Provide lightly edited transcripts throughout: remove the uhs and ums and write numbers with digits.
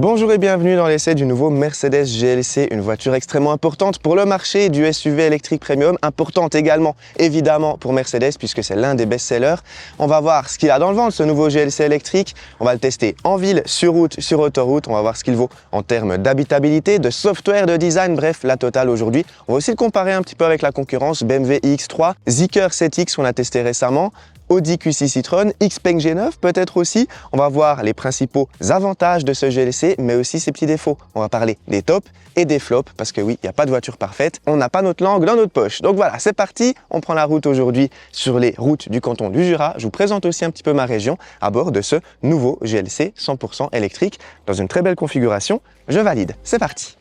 Bonjour et bienvenue dans l'essai du nouveau Mercedes GLC, une voiture extrêmement importante pour le marché du SUV électrique premium, importante également évidemment pour Mercedes puisque c'est l'un des best-sellers. On va voir ce qu'il a dans le ventre ce nouveau GLC électrique, on va le tester en ville, sur route, sur autoroute, on va voir ce qu'il vaut en termes d'habitabilité, de software, de design, bref la totale aujourd'hui. On va aussi le comparer un petit peu avec la concurrence BMW iX3, Zeekr 7X qu'on a testé récemment, Audi Q6 e-tron, Xpeng G9 peut-être aussi. On va voir les principaux avantages de ce GLC, mais aussi ses petits défauts. On va parler des tops et des flops, parce que oui, il n'y a pas de voiture parfaite. On n'a pas notre langue dans notre poche. Donc voilà, c'est parti. On prend la route aujourd'hui sur les routes du canton du Jura. Je vous présente aussi un petit peu ma région à bord de ce nouveau GLC 100% électrique dans une très belle configuration. Je valide. C'est parti.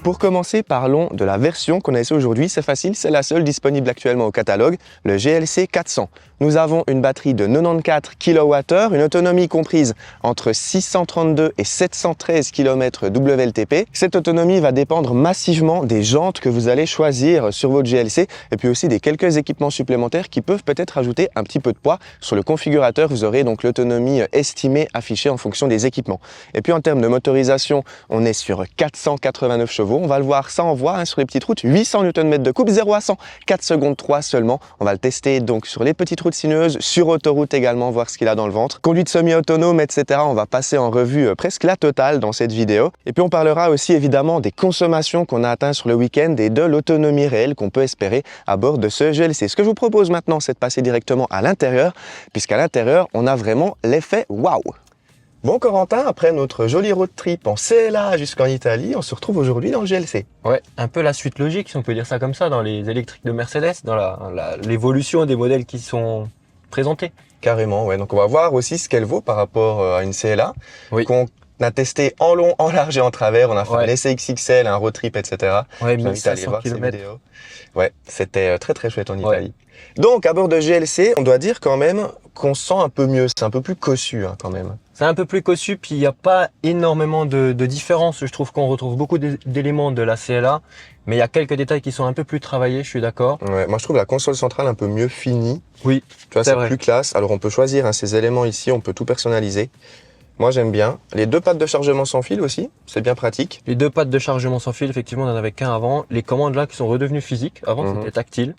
Pour commencer, parlons de la version qu'on a essayée aujourd'hui. C'est facile, c'est la seule disponible actuellement au catalogue, le GLC 400. Nous avons une batterie de 94 kWh, une autonomie comprise entre 632 et 713 km WLTP. Cette autonomie va dépendre massivement des jantes que vous allez choisir sur votre GLC et puis aussi des quelques équipements supplémentaires qui peuvent peut-être ajouter un petit peu de poids. Sur le configurateur, vous aurez donc l'autonomie estimée affichée en fonction des équipements. Et puis en termes de motorisation, on est sur 489 chevaux. On va le voir, ça envoie sur les petites routes, 800 Nm de coupe, 0 à 100, 4 secondes 3 seulement. On va le tester donc sur les petites routes sinueuses, sur autoroute également, voir ce qu'il a dans le ventre. Conduite semi-autonome, etc. On va passer en revue presque la totale dans cette vidéo. Et puis on parlera aussi évidemment des consommations qu'on a atteintes sur le week-end et de l'autonomie réelle qu'on peut espérer à bord de ce GLC. Ce que je vous propose maintenant, c'est de passer directement à l'intérieur, puisqu'à l'intérieur, on a vraiment l'effet waouh! Bon Corentin, après notre joli road trip en CLA jusqu'en Italie, on se retrouve aujourd'hui dans le GLC. Ouais, un peu la suite logique, si on peut dire ça comme ça, dans les électriques de Mercedes, dans l'évolution des modèles qui sont présentés. Carrément, ouais. Donc on va voir aussi ce qu'elle vaut par rapport à une CLA, oui. Qu'on a testé en long, en large et en travers. On a fait un essai XXL, un road trip, etc. Ouais, je vous invite à aller voir ces km. vidéos. Ouais, c'était très très chouette en Italie. Donc à bord de GLC, on doit dire quand même qu'on sent un peu mieux, c'est un peu plus cossu quand même. C'est un peu plus cossu, puis il n'y a pas énormément de différence. Je trouve qu'on retrouve beaucoup d'éléments de la CLA, mais il y a quelques détails qui sont un peu plus travaillés, je suis d'accord. Ouais, moi je trouve la console centrale un peu mieux finie. Oui, tu vois, c'est plus classe. Alors on peut choisir ces éléments ici, on peut tout personnaliser. Moi j'aime bien. Les deux pattes de chargement sans fil aussi, c'est bien pratique. Les deux pattes de chargement sans fil, effectivement, on n'en avait qu'un avant. Les commandes là qui sont redevenues physiques, avant c'était tactile.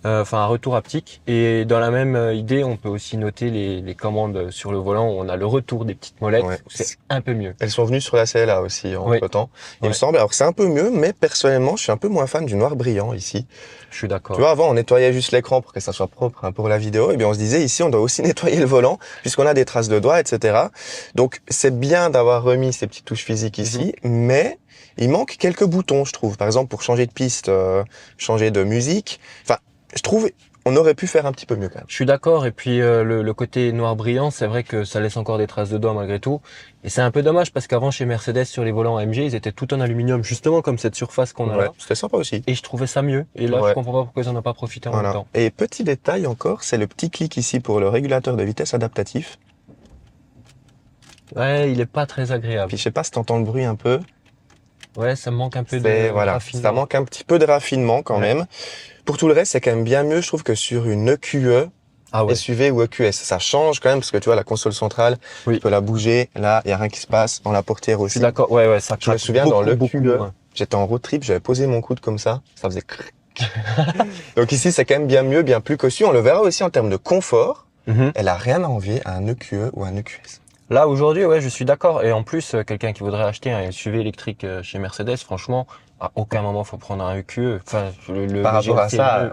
Enfin un retour haptique, et dans la même idée on peut aussi noter les commandes sur le volant où on a le retour des petites molettes, c'est un peu mieux. Elles sont venues sur la CLA aussi entre temps, il me semble. Alors c'est un peu mieux, mais personnellement je suis un peu moins fan du noir brillant ici. Je suis d'accord. Tu vois, avant on nettoyait juste l'écran pour que ça soit propre pour la vidéo, et bien on se disait ici on doit aussi nettoyer le volant puisqu'on a des traces de doigts, etc. Donc c'est bien d'avoir remis ces petites touches physiques ici, mais il manque quelques boutons, je trouve. Par exemple pour changer de piste, changer de musique, enfin je trouve on aurait pu faire un petit peu mieux quand même. Je suis d'accord, et puis le côté noir brillant, c'est vrai que ça laisse encore des traces de doigts malgré tout. Et c'est un peu dommage parce qu'avant chez Mercedes sur les volants AMG, ils étaient tout en aluminium, justement comme cette surface qu'on a là. C'était sympa aussi. Et je trouvais ça mieux. Et là, je comprends pas pourquoi ils en ont pas profité en même temps. Et petit détail encore, c'est le petit clic ici pour le régulateur de vitesse adaptatif. Ouais, il est pas très agréable. Puis je sais pas si t'entends le bruit un peu. Ouais, ça manque un peu de raffinement. Ça manque un petit peu de raffinement quand même. Pour tout le reste, c'est quand même bien mieux, je trouve, que sur une EQE, SUV ou EQS. Ça change quand même, parce que tu vois, la console centrale, tu peux la bouger. Là, il n'y a rien qui se passe. Dans la portière aussi. Je suis d'accord, ça je me souviens dans l'EQE, j'étais en road trip, j'avais posé mon coude comme ça faisait Donc ici, c'est quand même bien mieux, bien plus cossu. On le verra aussi en termes de confort. Elle a rien à envier à un EQE ou un EQS. Là, aujourd'hui, je suis d'accord. Et en plus, quelqu'un qui voudrait acheter un SUV électrique chez Mercedes, franchement, à aucun moment, faut prendre un EQE. Enfin, par rapport à ça,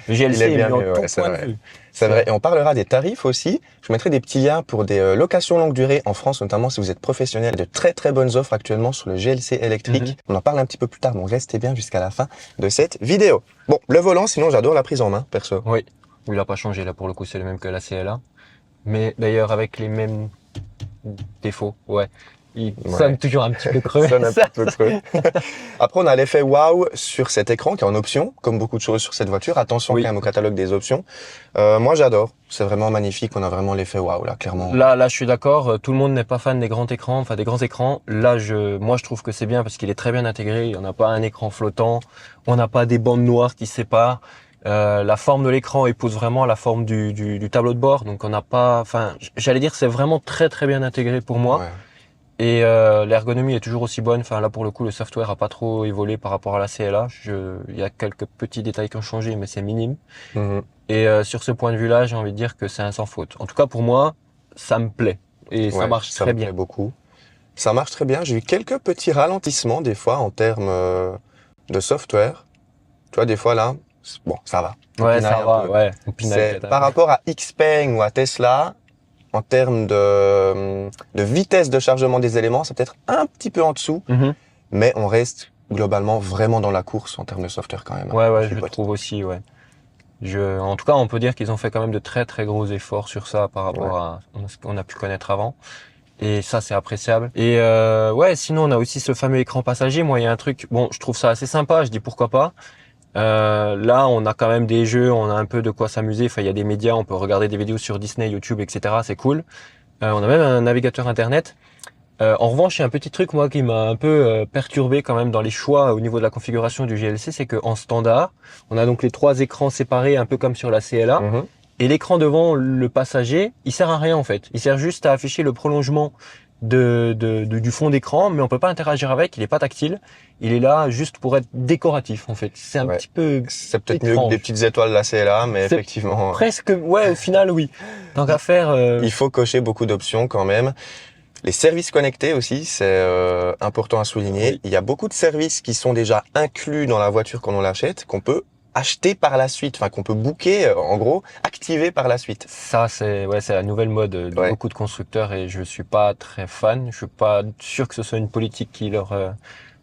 le GLC est bien mieux. C'est vrai. Et on parlera des tarifs aussi. Je mettrai des petits liens pour des locations longue durée en France, notamment si vous êtes professionnel. De très très bonnes offres actuellement sur le GLC électrique. On en parle un petit peu plus tard, donc restez bien jusqu'à la fin de cette vidéo. Bon, le volant, sinon j'adore la prise en main, perso. Oui, il n'a pas changé là pour le coup, c'est le même que la CLA. Mais d'ailleurs avec les mêmes défauts, il sonne toujours un petit peu creux. Après, on a l'effet waouh sur cet écran qui est en option, comme beaucoup de choses sur cette voiture. Attention quand même au catalogue des options. Moi, j'adore. C'est vraiment magnifique. On a vraiment l'effet waouh là, clairement. Là, je suis d'accord. Tout le monde n'est pas fan des grands écrans, enfin des grands écrans. Là, moi, je trouve que c'est bien parce qu'il est très bien intégré. On n'a pas un écran flottant. On n'a pas des bandes noires qui séparent. La forme de l'écran épouse vraiment la forme du tableau de bord, donc on n'a pas, enfin, j'allais dire c'est vraiment très très bien intégré pour moi. Ouais. Et l'ergonomie est toujours aussi bonne. Enfin là pour le coup le software a pas trop évolué par rapport à la CLA. Il y a quelques petits détails qui ont changé, mais c'est minime. Mhm. Et sur ce point de vue-là, j'ai envie de dire que c'est un sans faute. En tout cas pour moi, ça me plaît et ça Ouais, marche ça très me bien. plaît beaucoup. Ça marche très bien. J'ai eu quelques petits ralentissements des fois en termes de software. Tu vois, des fois là, bon, ça va. On Ouais, pinaille ça un va. peu. Ouais, on pinaille C'est peut-être un par peu. rapport à Xpeng ou à Tesla, en termes de vitesse de chargement des éléments, c'est peut-être un petit peu en dessous, Mhm. mais on reste globalement vraiment dans la course en termes de software quand même. Ouais, Hein, ouais, chez je Bolt. trouve aussi. Ouais. En tout cas, on peut dire qu'ils ont fait quand même de très très gros efforts sur ça par Ouais. rapport à ce qu'on a pu connaître avant. Et ça, c'est appréciable. Et ouais, sinon, on a aussi ce fameux écran passager. Moi, il y a un truc, bon, je trouve ça assez sympa. Je dis pourquoi pas. Là, on a quand même des jeux, on a un peu de quoi s'amuser. Enfin, il y a des médias, on peut regarder des vidéos sur Disney, YouTube, etc. C'est cool. On a même un navigateur internet. En revanche, il y a un petit truc moi qui m'a un peu perturbé quand même dans les choix au niveau de la configuration du GLC, c'est qu'en standard, on a donc les trois écrans séparés, un peu comme sur la CLA. Mhm. Et l'écran devant le passager, il sert à rien en fait. Il sert juste à afficher le prolongement du fond d'écran, mais on peut pas interagir avec. Il est pas tactile. Il est là juste pour être décoratif en fait. C'est un Ouais. petit peu C'est peut-être mieux que étrange. des petites étoiles là, c'est là, mais C'est effectivement, presque, ouais, au final, oui. Tant qu'à faire, il faut cocher beaucoup d'options quand même. Les services connectés aussi, c'est important à souligner. Oui. Il y a beaucoup de services qui sont déjà inclus dans la voiture quand on l'achète, qu'on peut acheter par la suite, enfin qu'on peut booker, en gros, activer par la suite. ça, c'est la nouvelle mode de Ouais. beaucoup de constructeurs et je suis pas très fan. Je suis pas sûr que ce soit une politique qui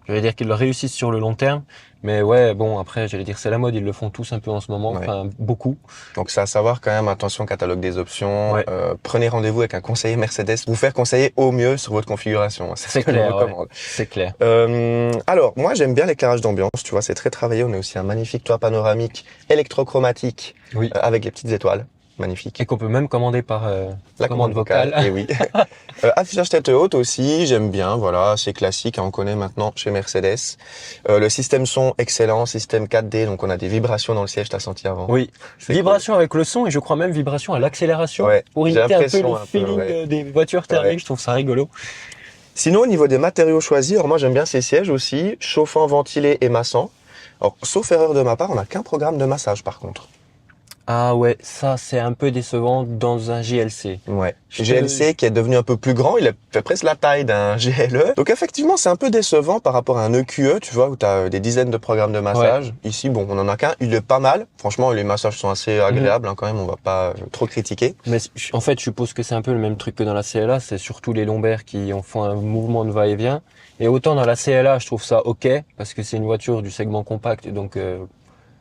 je vais dire qu'ils le réussissent sur le long terme. Mais ouais, bon, après, j'allais dire, c'est la mode, ils le font tous un peu en ce moment, Ouais. enfin, beaucoup. Donc c'est à savoir quand même, attention, catalogue des options. Ouais. Prenez rendez-vous avec un conseiller Mercedes pour vous faire conseiller au mieux sur votre configuration. C'est ce C'est que je clair, ouais. recommande. C'est clair. Alors, moi j'aime bien l'éclairage d'ambiance, tu vois, c'est très travaillé. On a aussi un magnifique toit panoramique électrochromatique Oui. avec les petites étoiles. Magnifique. Et qu'on peut même commander par La commande vocale. Et oui. Affichage tête haute aussi, j'aime bien, voilà, c'est classique, hein, on connaît maintenant chez Mercedes. Le système son, excellent, système 4D, donc on a des vibrations dans le siège, t'as senti avant. Oui. C'est Vibration avec le son et je crois même vibration à l'accélération Ouais, pour j'ai imiter un peu l'impression le un peu, feeling ouais. des voitures thermiques. Ouais. Je trouve ça rigolo. Sinon, au niveau des matériaux choisis, alors moi j'aime bien ces sièges aussi, chauffant, ventilé et massant. Alors, sauf erreur de ma part, on n'a qu'un programme de massage par contre. Ah ouais, ça c'est un peu décevant dans un GLC. Ouais. Je- GLC qui est devenu un peu plus grand, il a fait presque la taille d'un GLE. Donc effectivement, c'est un peu décevant par rapport à un EQE, tu vois, où tu as des dizaines de programmes de massage. Ici, bon, on en a qu'un, il est pas mal. Franchement, les massages sont assez agréables, hein, quand même, on va pas trop critiquer. Mais en fait, je suppose que c'est un peu le même truc que dans la CLA, c'est surtout les lombaires qui en font un mouvement de va-et-vient. Et autant dans la CLA, je trouve ça ok, parce que c'est une voiture du segment compact, donc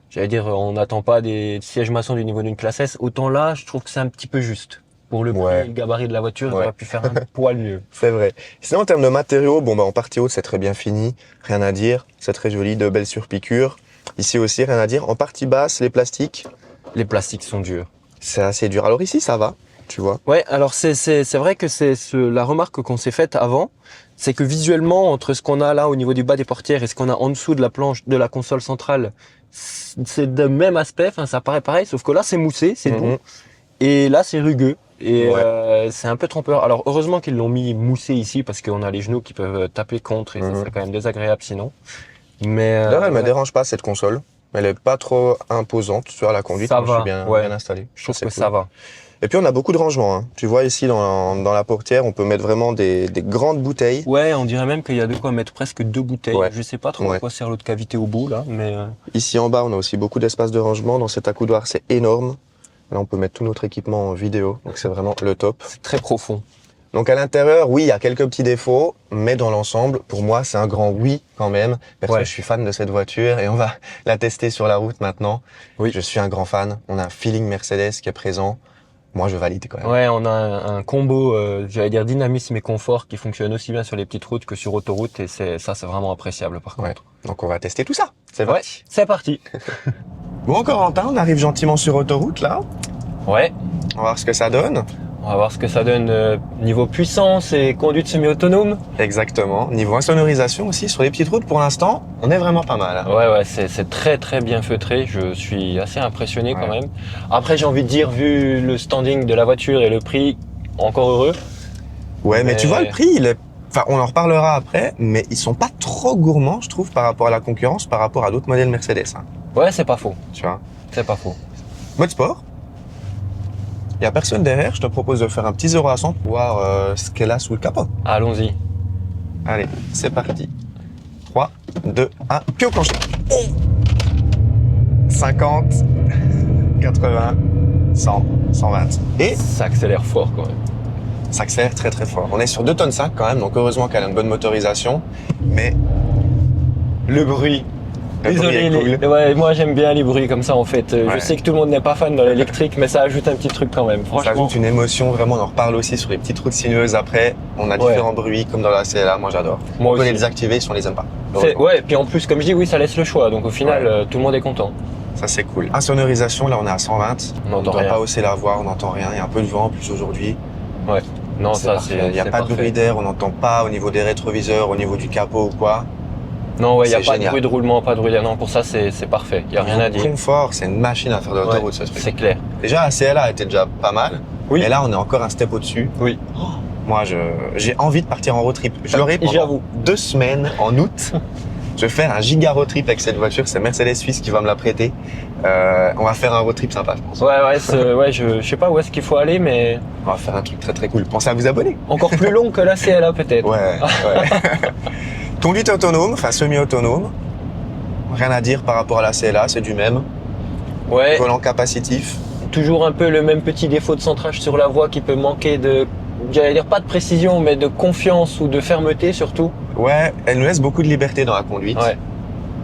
j'allais dire, on n'attend pas des sièges maçons du niveau d'une classe S. Autant là, je trouve que c'est un petit peu juste. Pour le prix Ouais. et le gabarit de la voiture, Ouais. on aurait pu faire un poil mieux. C'est vrai. Sinon, en termes de matériaux, bon, bah, en partie haute, c'est très bien fini. Rien à dire. C'est très joli, de belles surpiqûres. Ici aussi, rien à dire. En partie basse, les plastiques, Les plastiques sont durs. c'est assez dur. Alors ici, ça va, tu vois. Ouais, alors c'est vrai que la remarque qu'on s'est faite avant, c'est que visuellement, entre ce qu'on a là au niveau du bas des portières et ce qu'on a en dessous de la planche de la console centrale, c'est de même aspect, enfin ça paraît pareil, sauf que là c'est moussé, c'est doux, Mhm. et là c'est rugueux. Et Ouais. c'est un peu trompeur. Alors heureusement qu'ils l'ont mis moussé ici parce qu'on a les genoux qui peuvent taper contre et ça Mhm. serait quand même désagréable sinon. Mais D'ailleurs, elle me ouais, dérange pas, cette console. Elle est pas trop imposante sur la conduite. Ça Moi, je va, suis bien, ouais. bien installé. je trouve C'est que cool. ça va. Et puis, on a beaucoup de rangements, hein. Tu vois, ici, dans la portière, on peut mettre vraiment des grandes bouteilles. Ouais, on dirait même qu'il y a de quoi mettre presque 2 bouteilles. Ouais. Je sais pas trop Ouais. à quoi sert l'autre cavité au bout là, mais Ici, en bas, on a aussi beaucoup d'espace de rangement. Dans cet accoudoir, c'est énorme. Là, on peut mettre tout notre équipement en vidéo. Donc, c'est vraiment le top. c'est très profond. Donc, à l'intérieur, oui, il y a quelques petits défauts. Mais dans l'ensemble, pour moi, c'est un grand oui quand même. Parce Ouais. que je suis fan de cette voiture et on va la tester sur la route maintenant. Oui. Je suis un grand fan. On a un feeling Mercedes qui est présent. Moi, je valide quand même. Ouais, on a un combo, j'allais dire dynamisme et confort qui fonctionne aussi bien sur les petites routes que sur autoroute et c'est vraiment appréciable par Ouais. contre. Donc, on va tester tout ça. C'est Ouais, parti. c'est parti. Bon, Corentin, on arrive gentiment sur autoroute là. Ouais. On va voir ce que ça donne. On va voir ce que ça donne niveau puissance et conduite semi-autonome. Exactement. Niveau insonorisation aussi, sur les petites routes, pour l'instant, on est vraiment pas mal. Hein. Ouais, c'est très très bien feutré. Je suis assez impressionné quand même. Après, j'ai envie de dire, vu le standing de la voiture et le prix, encore heureux. Ouais, mais tu vois, le prix, enfin, on en reparlera après, mais ils sont pas trop gourmands, je trouve, par rapport à la concurrence, par rapport à d'autres modèles Mercedes. Hein. Ouais, c'est pas faux. Tu vois. C'est pas faux. Mode sport. Il y a personne derrière. Je te propose de faire un petit 0 à 100 pour voir ce qu'elle a sous le capot. Allons-y. Allez, c'est parti. 3, 2, 1, pied au plancher. 50, 80, 100, 120. Et ça accélère fort quand même. Ça accélère très très fort. On est sur 2,5 tonnes quand même, donc heureusement qu'elle a une bonne motorisation. Mais le bruit. Désolé, ouais, moi j'aime bien les bruits comme ça en fait. Je sais que tout le monde n'est pas fan dans l'électrique, mais ça ajoute un petit truc quand même. Franchement. Ça ajoute une émotion, vraiment. On en reparle aussi sur les petites routes sinueuses après. On a différents bruits comme dans la CLA, moi j'adore. On peut les désactiver si on les aime pas. Ouais, et puis en plus, comme je dis, oui, ça laisse le choix. Donc au final, tout le monde est content. Ça c'est cool. Insonorisation, là on est à 120. On ne doit pas hausser la voix, on n'entend rien. Il y a un peu de vent en plus aujourd'hui. Ouais. Non, ça c'est. Il n'y a pas de bruit d'air, on n'entend pas au niveau des rétroviseurs, au niveau du capot ou quoi. Non, ouais, il n'y a pas de bruit de roulement, pas de bruit d'air. Non, pour ça, c'est parfait. Il n'y a rien à dire. Confort, c'est une machine à faire de l'autoroute, ce truc. C'est clair. Déjà, la CLA était déjà pas mal. Oui. Et là, on est encore un step au-dessus. Oui. Oh, moi, j'ai envie de partir en road trip. Je l'aurai pendant 2 semaines en août. Je vais faire un giga road trip avec cette voiture. C'est Mercedes Suisse qui va me la prêter. On va faire un road trip sympa, je pense. Ouais, je sais pas où est-ce qu'il faut aller, mais... On va faire un truc très très cool. Pensez à vous abonner. Encore plus long que la CLA, peut-être. Ouais. Conduite autonome, enfin semi-autonome. Rien à dire par rapport à la CLA, c'est du même. Ouais. Volant capacitif. Toujours un peu le même petit défaut de centrage sur la voie qui peut manquer de, j'allais dire pas de précision, mais de confiance ou de fermeté surtout. Ouais, elle nous laisse beaucoup de liberté dans la conduite. Ouais.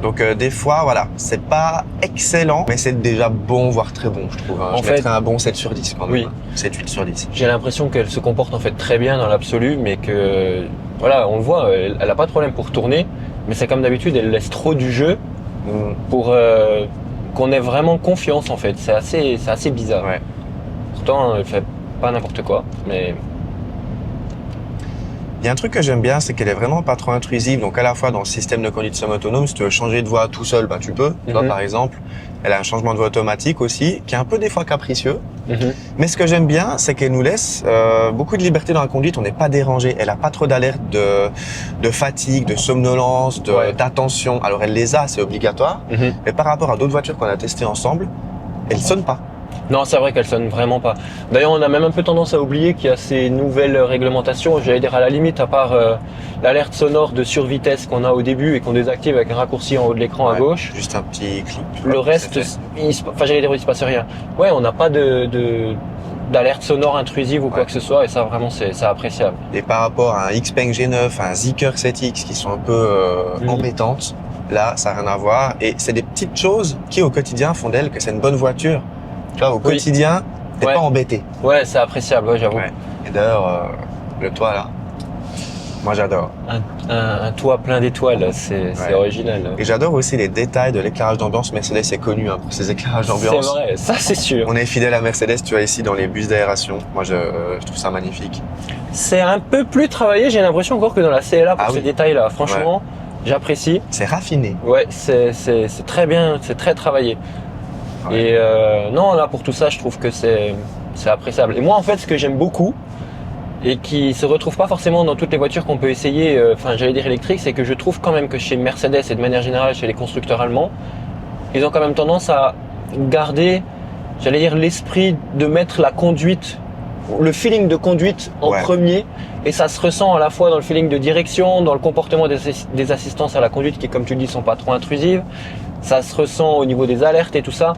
Donc des fois, voilà, c'est pas excellent, mais c'est déjà bon, voire très bon, je trouve. Je mettrais un bon 7 sur 10 quand même. Oui. 7, 8 sur 10. J'ai l'impression qu'elle se comporte en fait très bien dans l'absolu, mais que, voilà, on le voit, elle a pas de problème pour tourner, mais c'est comme d'habitude, elle laisse trop du jeu pour qu'on ait vraiment confiance en fait. C'est assez bizarre. Ouais. Pourtant, elle fait pas n'importe quoi, mais... Il y a un truc que j'aime bien, c'est qu'elle est vraiment pas trop intrusive. Donc à la fois dans le système de conduite semi-autonome, si tu veux changer de voie tout seul, bah tu peux. Tu vois, par exemple, elle a un changement de voie automatique aussi, qui est un peu des fois capricieux. Mais ce que j'aime bien, c'est qu'elle nous laisse beaucoup de liberté dans la conduite. On n'est pas dérangé. Elle a pas trop d'alerte de fatigue, de somnolence, d'attention. Alors elle les a, c'est obligatoire. Mais par rapport à d'autres voitures qu'on a testées ensemble, elle sonne pas. Non, c'est vrai qu'elle sonne vraiment pas. D'ailleurs, on a même un peu tendance à oublier qu'il y a ces nouvelles réglementations. J'allais dire à la limite, à part l'alerte sonore de survitesse qu'on a au début et qu'on désactive avec un raccourci en haut de l'écran à gauche. Juste un petit clic. Le reste, j'allais dire, il se passe rien. Ouais, on n'a pas d'alerte sonore intrusive ou quoi que ce soit, et ça vraiment c'est appréciable. Et par rapport à un Xpeng G9, à un Zeekr 7X qui sont un peu embêtantes, là ça n'a rien à voir. Et c'est des petites choses qui au quotidien font d'elle que c'est une bonne voiture. Là, au quotidien, t'es pas embêté. Ouais, c'est appréciable, ouais, j'avoue. Et d'ailleurs, le toit là, moi j'adore. Un toit plein d'étoiles, c'est original. Et j'adore aussi les détails de l'éclairage d'ambiance. Mercedes est connu pour ses éclairages d'ambiance. C'est vrai, ça c'est sûr. On est fidèle à Mercedes, tu vois ici dans les bus d'aération. Moi je trouve ça magnifique. C'est un peu plus travaillé, j'ai l'impression encore que dans la CLA pour ces détails-là. Franchement, j'apprécie. C'est raffiné. Ouais, c'est très bien, c'est très travaillé. Et non, là pour tout ça, je trouve que c'est appréciable. Et moi en fait, ce que j'aime beaucoup et qui se retrouve pas forcément dans toutes les voitures qu'on peut essayer, j'allais dire électriques, c'est que je trouve quand même que chez Mercedes et de manière générale chez les constructeurs allemands, ils ont quand même tendance à garder, j'allais dire, l'esprit de mettre la conduite, le feeling de conduite en premier, et ça se ressent à la fois dans le feeling de direction, dans le comportement des assistances à la conduite qui, comme tu le dis, sont pas trop intrusives. Ça se ressent au niveau des alertes et tout ça.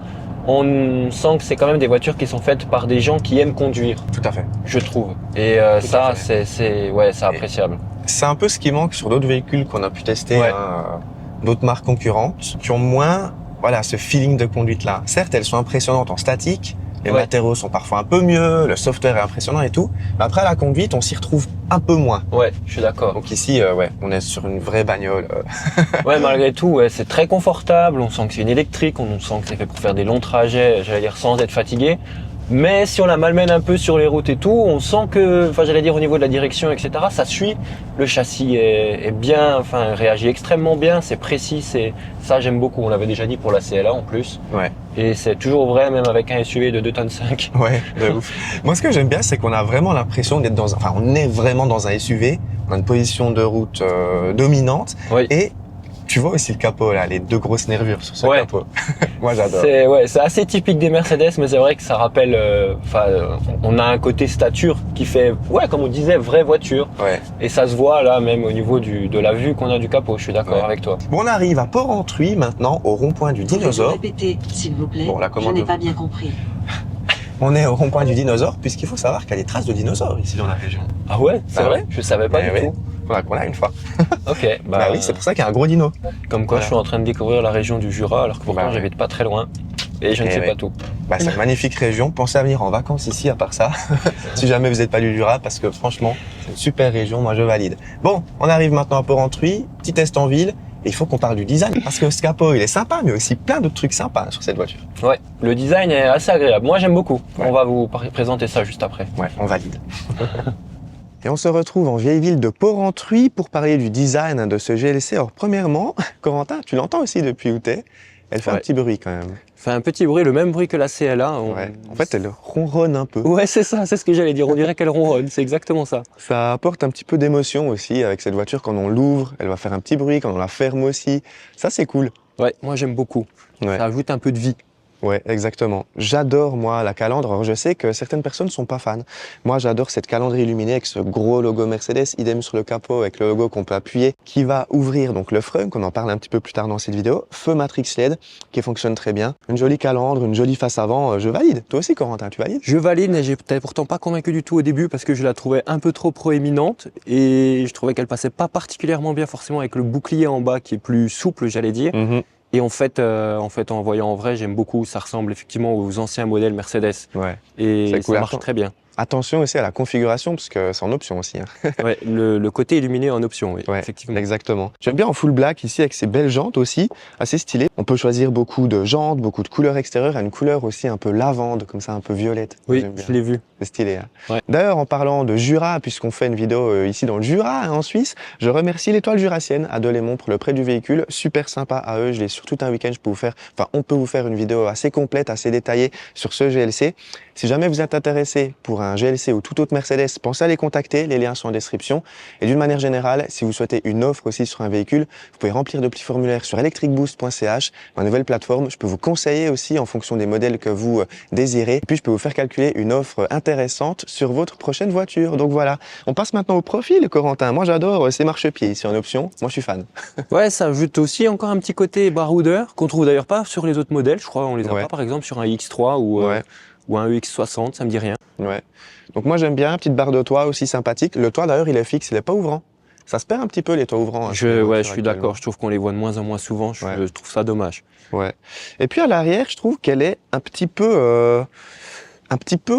On sent que c'est quand même des voitures qui sont faites par des gens qui aiment conduire. Tout à fait. Je trouve. Et ça, c'est appréciable. C'est un peu ce qui manque sur d'autres véhicules qu'on a pu tester, d'autres marques concurrentes, qui ont moins, ce feeling de conduite là. Certes, elles sont impressionnantes en statique. Les matériaux sont parfois un peu mieux, le software est impressionnant et tout. Mais après, à la conduite, on s'y retrouve un peu moins. Ouais, je suis d'accord. Donc ici, on est sur une vraie bagnole. Ouais, malgré tout, c'est très confortable. On sent que c'est une électrique, on sent que c'est fait pour faire des longs trajets, j'allais dire sans être fatigué. Mais si on la malmène un peu sur les routes et tout, on sent que, enfin j'allais dire au niveau de la direction, etc., ça suit. Le châssis est bien, enfin réagit extrêmement bien, c'est précis, ça j'aime beaucoup. On l'avait déjà dit pour la CLA en plus. Ouais. Et c'est toujours vrai, même avec un SUV de 2,5 tonnes. Ouais, de ouf. Moi, ce que j'aime bien, c'est qu'on a vraiment l'impression d'être on est vraiment dans un SUV. On a une position de route dominante. Oui. Et tu vois aussi le capot, là, les 2 grosses nervures sur ce capot. Moi, j'adore. C'est assez typique des Mercedes, mais c'est vrai que ça rappelle, on a un côté stature qui fait, comme on disait, vraie voiture. Ouais. Et ça se voit là, même au niveau de la vue qu'on a du capot. Je suis d'accord avec toi. Bon, on arrive à Port-Entruy maintenant, au rond-point du Dinosaure. Répétez, s'il vous plaît. Bon, la commande. Je n'ai pas bien compris. On est au rond-point du Dinosaure, puisqu'il faut savoir qu'il y a des traces de dinosaures ici dans la région. Ah ouais, c'est vrai? Je savais pas du tout. Voilà, qu'on a une fois. Ok, Bah oui, c'est pour ça qu'il y a un gros dino. Comme quoi, Voilà. je suis en train de découvrir la région du Jura, alors que pourtant Bah ouais. j'habite pas très loin. Et je ne sais pas tout. Bah, c'est une magnifique région. Pensez à venir en vacances ici, à part ça. Si jamais vous n'êtes pas du Jura, parce que franchement, c'est une super région. Moi, je valide. Bon, on arrive maintenant à Port-Entruy. Petit test en ville. Et il faut qu'on parle du design. Parce que ce capot, il est sympa, mais aussi plein d'autres trucs sympas sur cette voiture. Ouais, le design est assez agréable. Moi, j'aime beaucoup. Ouais. On va vous présenter ça juste après. Ouais, on valide. Et on se retrouve en vieille ville de Port-Entruy pour parler du design de ce GLC. Alors, premièrement, Corentin, tu l'entends aussi depuis où t'es. Elle fait un petit bruit quand même. Fait un petit bruit, le même bruit que la CLA. Ouais. En fait, elle ronronne un peu. Ouais, c'est ça, c'est ce que j'allais dire. On dirait qu'elle ronronne, c'est exactement ça. Ça apporte un petit peu d'émotion aussi avec cette voiture. Quand on l'ouvre, elle va faire un petit bruit. Quand on la ferme aussi, ça c'est cool. Ouais, moi j'aime beaucoup. Ouais. Ça ajoute un peu de vie. Ouais, exactement. J'adore, moi, la calandre. Alors, je sais que certaines personnes ne sont pas fans. Moi, j'adore cette calandre illuminée avec ce gros logo Mercedes, idem sur le capot avec le logo qu'on peut appuyer, qui va ouvrir donc le frunk, on en parle un petit peu plus tard dans cette vidéo, feu matrix LED, qui fonctionne très bien. Une jolie calandre, une jolie face avant, je valide. Toi aussi, Corentin, tu valides? Je valide, mais j'étais pourtant pas convaincu du tout au début parce que je la trouvais un peu trop proéminente et je trouvais qu'elle passait pas particulièrement bien forcément avec le bouclier en bas qui est plus souple, j'allais dire. Et en fait, en voyant en vrai, j'aime beaucoup. Ça ressemble effectivement aux anciens modèles Mercedes. Ouais. Et C'est cool. ça marche très bien. Attention aussi à la configuration, parce que c'est en option aussi. Hein. Ouais, le côté illuminé en option, oui, Ouais, effectivement. exactement. J'aime bien en full black ici avec ces belles jantes aussi, assez stylées. On peut choisir beaucoup de jantes, beaucoup de couleurs extérieures, et une couleur aussi un peu lavande, comme ça, un peu violette. Oui, J'aime bien. je l'ai vu. C'est stylé. Hein. Ouais. D'ailleurs, en parlant de Jura, puisqu'on fait une vidéo ici dans le Jura, hein, en Suisse, je remercie l'Étoile Jurassienne à Delémont pour le prêt du véhicule. Super sympa à eux. Je l'ai sur tout un week-end. On peut vous faire une vidéo assez complète, assez détaillée sur ce GLC. Si jamais vous êtes intéressé pour un GLC ou tout autre Mercedes, pensez à les contacter. Les liens sont en description. Et d'une manière générale, si vous souhaitez une offre aussi sur un véhicule, vous pouvez remplir de petits formulaires sur electricboost.ch, ma nouvelle plateforme. Je peux vous conseiller aussi en fonction des modèles que vous désirez. Et puis, je peux vous faire calculer une offre intéressante sur votre prochaine voiture. Donc voilà, on passe maintenant au profil, Corentin. Moi, j'adore ces marchepieds ici en option. Moi, je suis fan. Ouais, ça ajoute aussi encore un petit côté baroudeur qu'on trouve d'ailleurs pas sur les autres modèles. Je crois on les a Ouais. pas, par exemple, sur un X3 ou un EX60, ça me dit rien. Ouais. Donc moi, j'aime bien. Petite barre de toit aussi sympathique. Le toit, d'ailleurs, il est fixe, il n'est pas ouvrant. Ça se perd un petit peu, les toits ouvrants. Hein, sur les Je voitures suis actuellement. d'accord. Je trouve qu'on les voit de moins en moins souvent. Je trouve ça dommage. Ouais. Et puis à l'arrière, je trouve qu'elle est un petit peu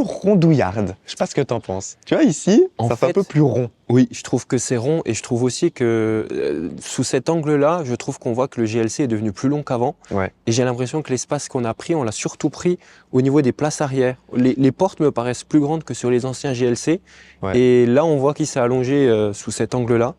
rondouillarde. Je sais pas ce que t'en penses. Tu vois, ici, ça fait un peu plus rond. Oui, je trouve que c'est rond et je trouve aussi que sous cet angle-là, je trouve qu'on voit que le GLC est devenu plus long qu'avant. Ouais. Et j'ai l'impression que l'espace qu'on a pris, on l'a surtout pris au niveau des places arrière. Les portes me paraissent plus grandes que sur les anciens GLC. Ouais. Et là, on voit qu'il s'est allongé sous cet angle-là.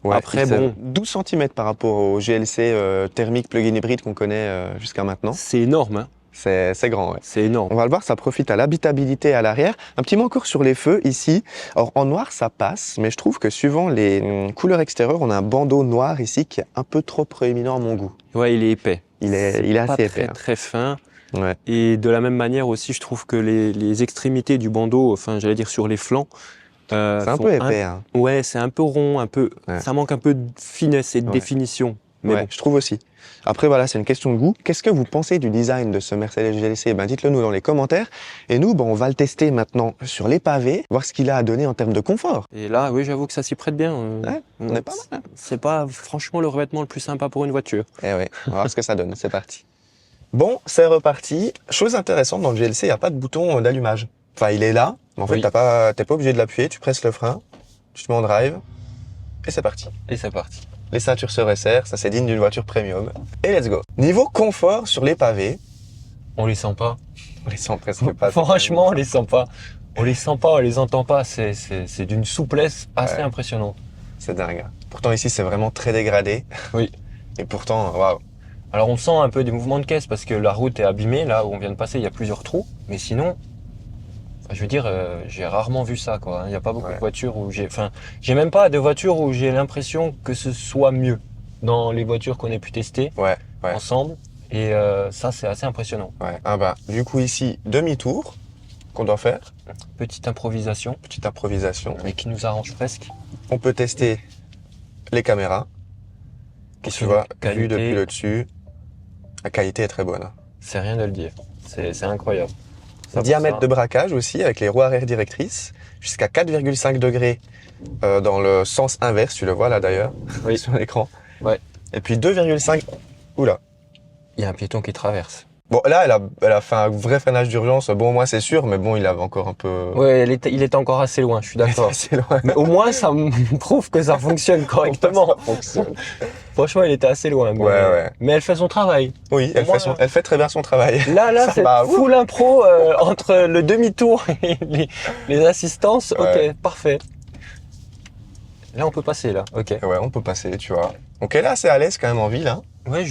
Ouais, Après, c'est bon. 12 cm par rapport au GLC thermique plug-in hybride qu'on connaît jusqu'à maintenant. C'est énorme, hein. C'est grand, ouais. C'est énorme. On va le voir, ça profite à l'habitabilité à l'arrière. Un petit mot encore sur les feux ici. Alors en noir, ça passe, mais je trouve que suivant les couleurs extérieures, on a un bandeau noir ici qui est un peu trop proéminent à mon goût. Ouais, il est épais. Il est pas assez épais. très fin. Ouais. Et de la même manière aussi, je trouve que les extrémités du bandeau, enfin, j'allais dire sur les flancs, C'est un peu épais. Hein. Ouais, c'est un peu rond, un peu. Ouais. Ça manque un peu de finesse et de Ouais. définition. Mais Ouais, bon. je trouve aussi. Après, voilà, c'est une question de goût. Qu'est-ce que vous pensez du design de ce Mercedes GLC? Dites-le nous dans les commentaires. Et nous, on va le tester maintenant sur les pavés, voir ce qu'il a à donner en termes de confort. Et là, oui, j'avoue que ça s'y prête bien. Ouais, on est pas mal. Hein. C'est pas franchement le revêtement le plus sympa pour une voiture. Eh ouais, on va voir ce que ça donne. C'est parti. Bon, c'est reparti. Chose intéressante dans le GLC, il n'y a pas de bouton d'allumage. Enfin, il est là, mais en fait, Oui. t'es pas obligé de l'appuyer. Tu presses le frein, tu te mets en drive, et c'est parti. Et c'est parti. Les ceintures se resserrent, ça c'est digne d'une voiture premium. Et let's go. Niveau confort sur les pavés, On les sent pas. On les sent presque pas. Franchement, on les sent pas. On les sent pas, on les entend pas. C'est d'une souplesse assez impressionnante. C'est dingue. Pourtant ici c'est vraiment très dégradé. Oui. Et pourtant, waouh. Alors on sent un peu des mouvements de caisse parce que la route est abîmée. Là où on vient de passer, il y a plusieurs trous. Mais sinon, je veux dire, j'ai rarement vu ça, quoi. Il n'y a pas beaucoup de voitures où j'ai même pas de voitures où j'ai l'impression que ce soit mieux dans les voitures qu'on ait pu tester ensemble. Et ça, c'est assez impressionnant. Ouais. Ah bah, du coup ici, demi-tour qu'on doit faire. Petite improvisation. Petite improvisation. Mais qui nous arrange presque. On peut tester les caméras. Qui tu vois, vu depuis le dessus, la qualité est très bonne. C'est rien de le dire. C'est incroyable. Diamètre de braquage aussi avec les roues arrière directrices. Jusqu'à 4,5 degrés dans le sens inverse. Tu le vois là d'ailleurs sur l'écran. Ouais. Et puis 2,5. Oula. Il y a un piéton qui traverse. Bon, là, elle a fait un vrai freinage d'urgence. Bon, moi, c'est sûr, mais bon, il avait encore un peu... Ouais, il était encore assez loin, je suis d'accord. assez loin. Mais au moins, ça me prouve que ça fonctionne correctement. Ça fonctionne. Franchement, il était assez loin. Mais, mais elle fait son travail. Oui, elle fait très bien son travail. Là, c'est full impro entre le demi-tour et les assistances. Ouais. Ok, parfait. Là, on peut passer, là. Ok. Ouais, on peut passer, tu vois. Donc là, c'est à l'aise quand même en ville, hein. Ouais,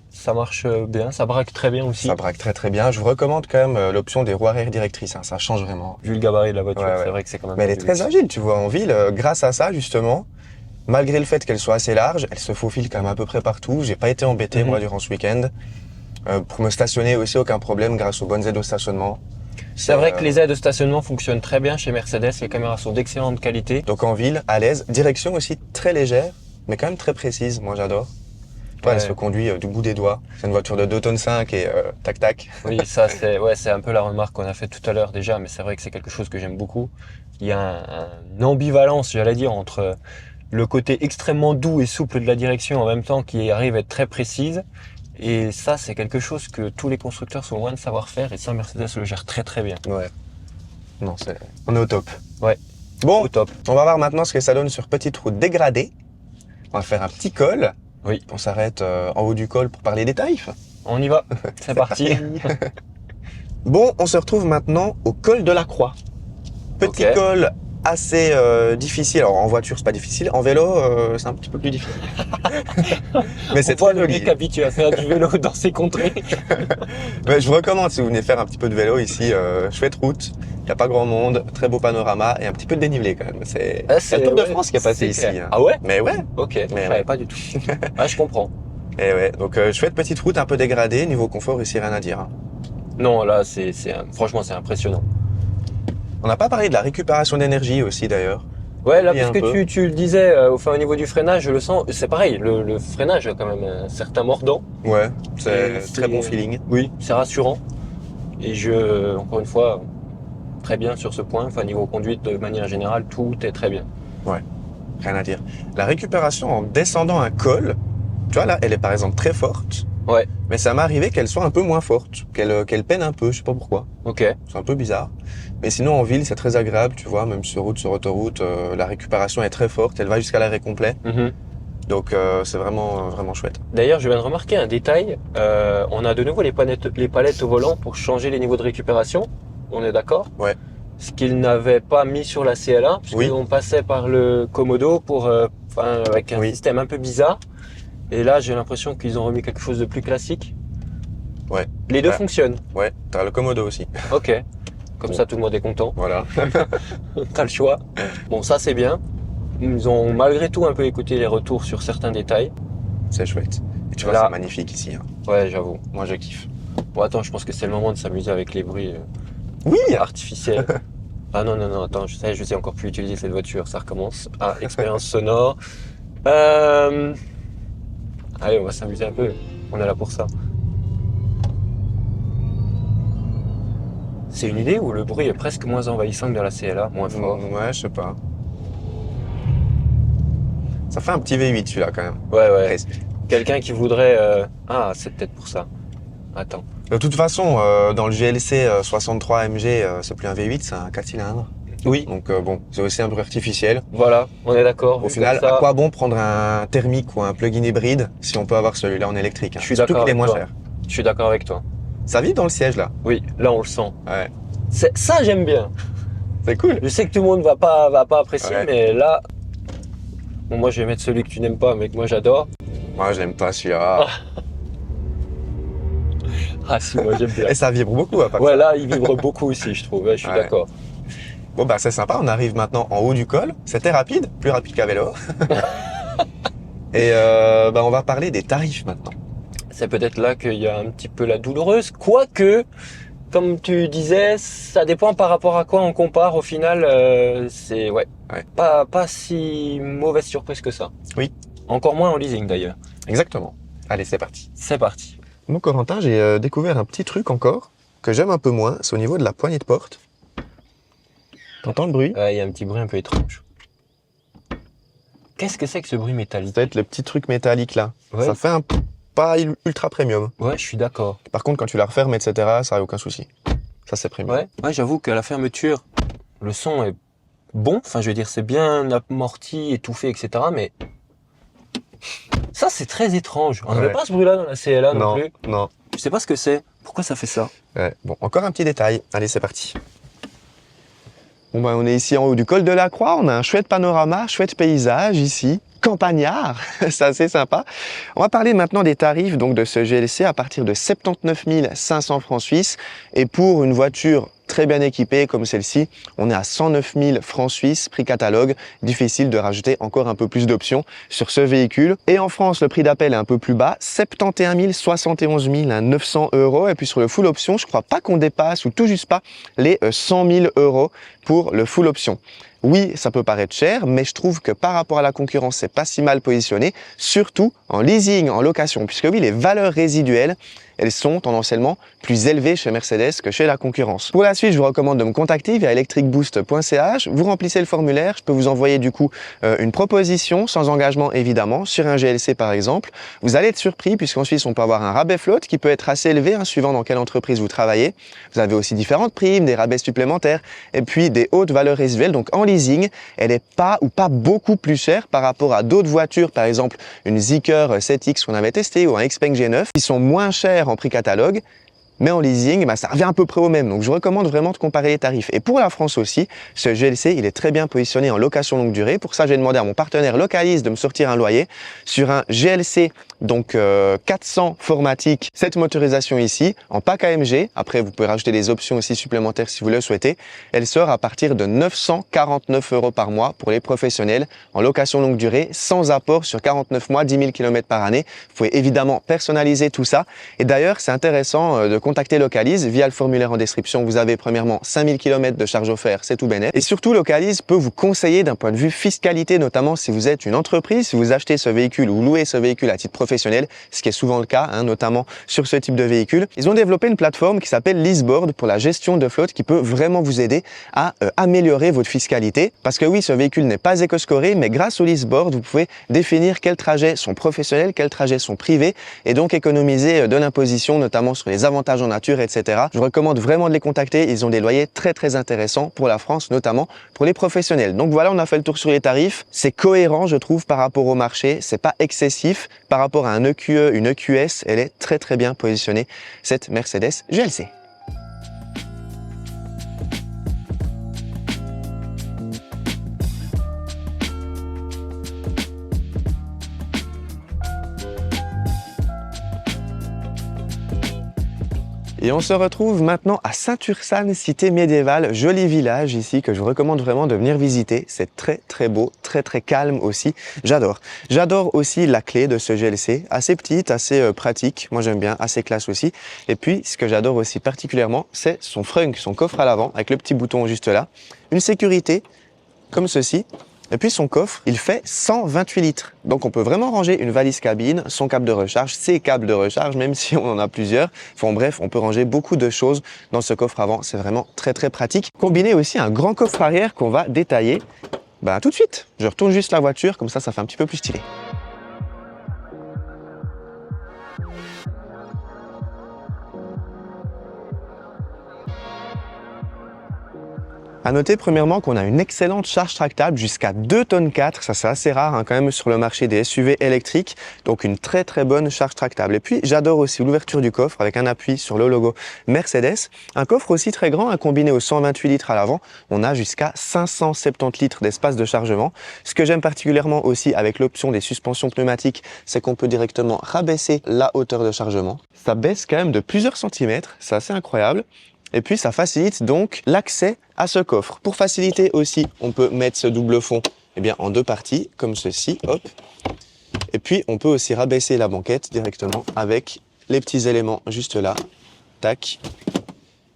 ça marche bien, ça braque très bien aussi. Ça braque très très bien. Je vous recommande quand même l'option des roues arrière directrices, hein. Ça change vraiment. Vu le gabarit de la voiture, c'est vrai que c'est quand même... Mais elle est très agile, tu vois, en ville. Grâce à ça, justement, malgré le fait qu'elle soit assez large, elle se faufile quand même à peu près partout. J'ai pas été embêté, moi, durant ce week-end. Pour me stationner aussi, aucun problème grâce aux bonnes aides au stationnement. C'est vrai que les aides de stationnement fonctionnent très bien chez Mercedes. Les caméras sont d'excellente qualité. Donc en ville, à l'aise. Direction aussi très légère, mais quand même très précise. Moi, j'adore. Elle se conduit du bout des doigts. C'est une voiture de 2,5 tonnes et tac tac. Oui, ça c'est un peu la remarque qu'on a faite tout à l'heure déjà, mais c'est vrai que c'est quelque chose que j'aime beaucoup. Il y a une ambivalence, j'allais dire, entre le côté extrêmement doux et souple de la direction en même temps qui arrive à être très précise. Et ça, c'est quelque chose que tous les constructeurs sont loin de savoir faire et ça, Mercedes le gère très très bien. Ouais. Non, on est au top. Ouais. Bon, au top. On va voir maintenant ce que ça donne sur petite route dégradée. On va faire un petit col. Oui. On s'arrête en haut du col pour parler des taifs. On y va. C'est parti. Bon, on se retrouve maintenant au col de la Croix. Petit col assez difficile. Alors en voiture, c'est pas difficile. En vélo, c'est un petit peu plus difficile. Mais c'est très joli. Le mec habitué à faire du vélo dans ces contrées. Mais je vous recommande si vous venez faire un petit peu de vélo ici. Chouette route. Il n'y a pas grand monde. Très beau panorama et un petit peu de dénivelé quand même. C'est le Tour de France qui est passé ici. Hein. Ah ouais? Mais ouais. Ok. Mais je savais pas du tout. Ah, je comprends. Et ouais. Donc chouette petite route un peu dégradée. Niveau confort ici, rien à dire. Hein. Non, là, franchement, c'est impressionnant. On n'a pas parlé de la récupération d'énergie aussi d'ailleurs. Ouais, là, parce que tu le disais, au niveau du freinage, je le sens, c'est pareil, le freinage a quand même un certain mordant. Ouais, c'est très bon feeling. Oui, c'est rassurant. Et encore une fois, très bien sur ce point. Enfin, niveau conduite, de manière générale, tout est très bien. Ouais, rien à dire. La récupération en descendant un col, tu vois là, elle est par exemple très forte. Ouais. Mais ça m'est arrivé qu'elle soit un peu moins forte, qu'elle peine un peu, je sais pas pourquoi. Ok. C'est un peu bizarre. Mais sinon en ville c'est très agréable, tu vois, même sur route, sur autoroute, la récupération est très forte, elle va jusqu'à l'arrêt complet. Donc c'est vraiment chouette. D'ailleurs, je viens de remarquer un détail. On a de nouveau les palettes au volant pour changer les niveaux de récupération. On est d'accord? Ouais. Ce qu'ils n'avaient pas mis sur la CL1, puisqu'on passait par le Komodo avec un système un peu bizarre. Et là, j'ai l'impression qu'ils ont remis quelque chose de plus classique. Ouais. Les deux fonctionnent. Ouais, t'as le Komodo aussi. Ok. Comme ça, tout le monde est content. Voilà. T'as le choix. Bon, ça, c'est bien. Ils ont malgré tout un peu écouté les retours sur certains détails. C'est chouette. Et tu vois, c'est magnifique ici. Hein. Ouais, j'avoue. Moi, je kiffe. Bon, attends, je pense que c'est le moment de s'amuser avec les bruits artificiels. Ah non, attends, je sais encore plus utiliser cette voiture. Ça recommence. Ah, expérience sonore. Allez, on va s'amuser un peu. On est là pour ça. C'est une idée où le bruit est presque moins envahissant que dans la CLA, moins fort. Ouais, je sais pas. Ça fait un petit V8 celui-là quand même. Ouais. Presque. Quelqu'un qui voudrait... Ah, c'est peut-être pour ça. Attends. De toute façon, dans le GLC 63 MG, c'est plus un V8, c'est un 4 cylindres. Oui. Donc bon, c'est aussi un bruit artificiel. Voilà, on est d'accord. Au final, à quoi bon prendre un thermique ou un plug-in hybride si on peut avoir celui-là en électrique, hein. Je suis d'accord avec toi. Je suis d'accord avec toi. Ça vibre dans le siège là. Oui, là on le sent. Ouais. Ça j'aime bien. C'est cool. Je sais que tout le monde va pas apprécier, Ouais. mais là, bon, moi je vais mettre celui que tu n'aimes pas, mais que moi j'adore. Moi, j'aime pas celui-là. Ah si, moi j'aime bien. Et ça vibre beaucoup à part Ouais, ça. là il vibre beaucoup aussi, je trouve. Ouais, je suis Ouais. d'accord. Bon, bah, c'est sympa. On arrive maintenant en haut du col. C'était rapide, plus rapide qu'à vélo. Et bah, on va parler des tarifs maintenant. C'est peut-être là qu'il y a un petit peu la douloureuse, quoique, comme tu disais, ça dépend par rapport à quoi on compare. Au final, c'est Ouais. pas si mauvaise surprise que ça. Oui. Encore moins en leasing d'ailleurs. Exactement. Allez, c'est parti. C'est parti. Bon, Corentin, j'ai découvert un petit truc encore que j'aime un peu moins. C'est au niveau de la poignée de porte. T'entends le bruit? Il y a un petit bruit un peu étrange. Qu'est-ce que c'est que ce bruit métallique? Peut-être le petit truc métallique là. Ouais. Ça fait un pas ultra premium. Ouais, je suis d'accord. Par contre, quand tu la refermes, etc., ça n'a aucun souci. Ça, c'est premium. Ouais, j'avoue qu'à la fermeture, le son est bon. Enfin, je veux dire, c'est bien amorti, étouffé, etc. Mais ça, c'est très étrange. On n'avait Ouais. pas ce bruit-là dans la CLA non Non, plus. non. Je sais pas ce que c'est. Pourquoi ça fait ça? Ouais. Bon, encore un petit détail. Allez, c'est parti. Bon, ben, on est ici en haut du col de la Croix. On a un chouette panorama, chouette paysage ici. Campagnard, c'est assez sympa. On va parler maintenant des tarifs donc de ce GLC à partir de 79 500 francs suisses. Et pour une voiture très bien équipée comme celle-ci, on est à 109 000 francs suisses, prix catalogue. Difficile de rajouter encore un peu plus d'options sur ce véhicule. Et en France, le prix d'appel est un peu plus bas, 71 000, 71 000 à 900 €. Et puis sur le full option, je crois pas qu'on dépasse ou tout juste pas les 100 000 € pour le full option. Oui, ça peut paraître cher, mais je trouve que par rapport à la concurrence, c'est pas si mal positionné, surtout en leasing, en location, puisque oui, les valeurs résiduelles, elles sont tendanciellement plus élevées chez Mercedes que chez la concurrence. Pour la suite, je vous recommande de me contacter via electricboost.ch. Vous remplissez le formulaire, je peux vous envoyer du coup une proposition sans engagement évidemment sur un GLC par exemple. Vous allez être surpris puisqu'en Suisse, on peut avoir un rabais flotte qui peut être assez élevé suivant dans quelle entreprise vous travaillez. Vous avez aussi différentes primes, des rabais supplémentaires et puis des hautes valeurs résiduelles. Donc en leasing, elle n'est pas ou pas beaucoup plus chère par rapport à d'autres voitures, par exemple une Zeekr 7X qu'on avait testé ou un Xpeng G9 qui sont moins chers en prix catalogue. Mais en leasing, ça revient à peu près au même. Donc, je recommande vraiment de comparer les tarifs. Et pour la France aussi, ce GLC, il est très bien positionné en location longue durée. Pour ça, j'ai demandé à mon partenaire Localise de me sortir un loyer sur un GLC, donc 400 formatique, cette motorisation ici, en pack AMG. Après, vous pouvez rajouter des options aussi supplémentaires si vous le souhaitez. Elle sort à partir de 949 € par mois pour les professionnels en location longue durée, sans apport sur 49 mois, 10 000 km par année. Vous pouvez évidemment personnaliser tout ça. Et d'ailleurs, c'est intéressant de contacter Localise via le formulaire en description. Vous avez premièrement 5000 km de charge offerte, c'est tout bénef. Et surtout, Localise peut vous conseiller d'un point de vue fiscalité, notamment si vous êtes une entreprise, si vous achetez ce véhicule ou louez ce véhicule à titre professionnel, ce qui est souvent le cas, notamment sur ce type de véhicule. Ils ont développé une plateforme qui s'appelle Leaseboard pour la gestion de flotte qui peut vraiment vous aider à améliorer votre fiscalité. Parce que oui, ce véhicule n'est pas éco-scoré, mais grâce au Leaseboard, vous pouvez définir quels trajets sont professionnels, quels trajets sont privés et donc économiser de l'imposition, notamment sur les avantages en nature, etc. Je vous recommande vraiment de les contacter. Ils ont des loyers très très intéressants pour la France, notamment pour les professionnels. Donc voilà, on a fait le tour sur les tarifs. C'est cohérent, je trouve, par rapport au marché. C'est pas excessif par rapport à un EQE, une EQS. Elle est très très bien positionnée, cette Mercedes GLC. Et on se retrouve maintenant à Saint-Ursanne, cité médiévale, joli village ici que je vous recommande vraiment de venir visiter. C'est très très beau, très très calme aussi. J'adore. J'adore aussi la clé de ce GLC, assez petite, assez pratique. Moi j'aime bien, assez classe aussi. Et puis ce que j'adore aussi particulièrement, c'est son frunk, son coffre à l'avant avec le petit bouton juste là. Une sécurité comme ceci. Et puis son coffre, il fait 128 litres. Donc on peut vraiment ranger une valise cabine, son câble de recharge, ses câbles de recharge, même si on en a plusieurs. Enfin bref, on peut ranger beaucoup de choses dans ce coffre avant. C'est vraiment très très pratique. Combiné aussi un grand coffre arrière qu'on va détailler tout de suite. Je retourne juste la voiture, comme ça fait un petit peu plus stylé. À noter premièrement qu'on a une excellente charge tractable jusqu'à 2 tonnes 4, ça c'est assez rare quand même sur le marché des SUV électriques, donc une très bonne charge tractable. Et puis j'adore aussi l'ouverture du coffre avec un appui sur le logo Mercedes, un coffre aussi très grand, un combiné aux 128 litres à l'avant, on a jusqu'à 570 litres d'espace de chargement. Ce que j'aime particulièrement aussi avec l'option des suspensions pneumatiques, c'est qu'on peut directement rabaisser la hauteur de chargement. Ça baisse quand même de plusieurs centimètres, c'est assez incroyable. Et puis ça facilite donc l'accès à ce coffre. Pour faciliter aussi, on peut mettre ce double fond en 2 parties, comme ceci, hop. Et puis on peut aussi rabaisser la banquette directement avec les petits éléments juste là, tac.